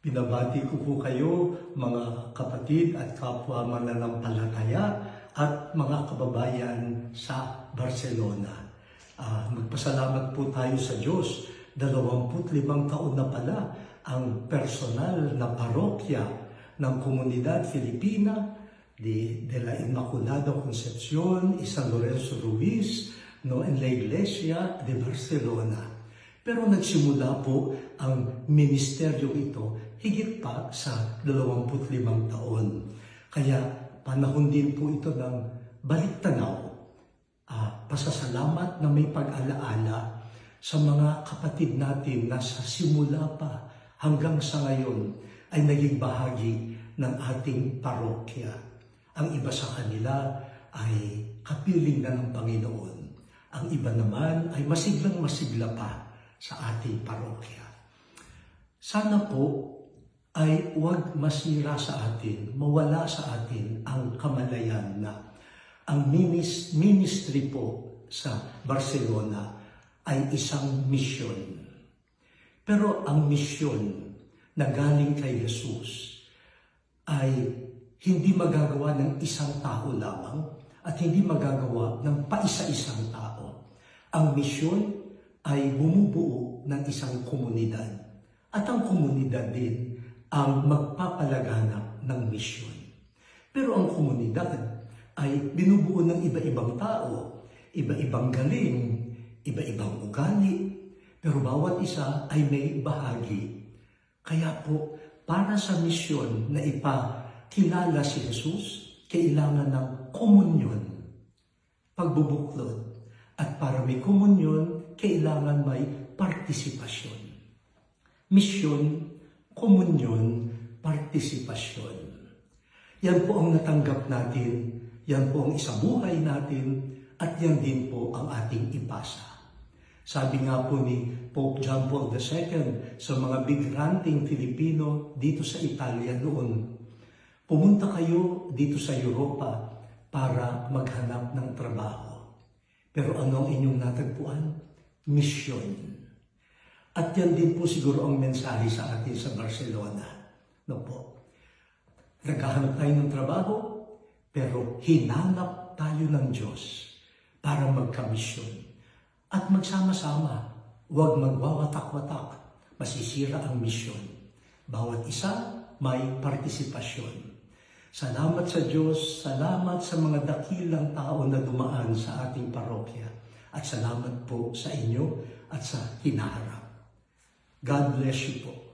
Binabati ko po kayo mga kapatid at kapwa mananampalataya at mga kababayan sa Barcelona. Magpasalamat po tayo sa Diyos. 25 taon na pala ang personal na parokya ng Komunidad Filipina de la Inmaculada Concepcion y San Lorenzo Ruiz en la Iglesia de Barcelona. Pero nagsimula po ang ministeryo ito higit pa sa 25 taon. Kaya panahon din po ito ng baliktanaw, pasasalamat na may pag-alaala sa mga kapatid natin na sa simula pa hanggang sa ngayon ay naging bahagi ng ating parokya. Ang iba sa kanila ay kapiling na ng Panginoon. Ang iba naman ay masiglang-masigla pa sa ating parokya. Sana po ay huwag masira sa atin, mawala sa atin ang kamalayan na ang ministry po sa Barcelona ay isang misyon. Pero ang misyon na galing kay Jesus ay hindi magagawa ng isang tao lamang at hindi magagawa ng paisa-isang tao. Ang misyon ay bumubuo ng isang komunidad. At ang komunidad din ang magpapalaganap ng misyon. Pero ang komunidad ay binubuo ng iba-ibang tao, iba-ibang galing, iba-ibang ugali, pero bawat isa ay may bahagi. Kaya po, para sa misyon na ipakilala si Jesus, kailangan ng komunyon, pagbubuklod. At para may komunyon, kailangan may partisipasyon. Misyon, komunyon, partisipasyon. Yan po ang natanggap natin, yan po ang isabuhay natin, at yan din po ang ating ipasa. Sabi nga po ni Pope John Paul II sa mga big-ranting Filipino dito sa Italia noon, pumunta kayo dito sa Europa para maghanap ng trabaho. Pero ano ang inyong natagpuan? Misyon. At yan din po siguro ang mensahe sa atin sa Barcelona. No po. Naghahanap tayo ng trabaho, pero hinanap tayo ng Diyos para magkamisyon. At magsama-sama, huwag magwawatak-watak, masisira ang misyon. Bawat isa may partisipasyon. Salamat sa Diyos, salamat sa mga dakilang tao na dumaan sa ating parokya. At salamat po sa inyo at sa hinaharap. God bless you po.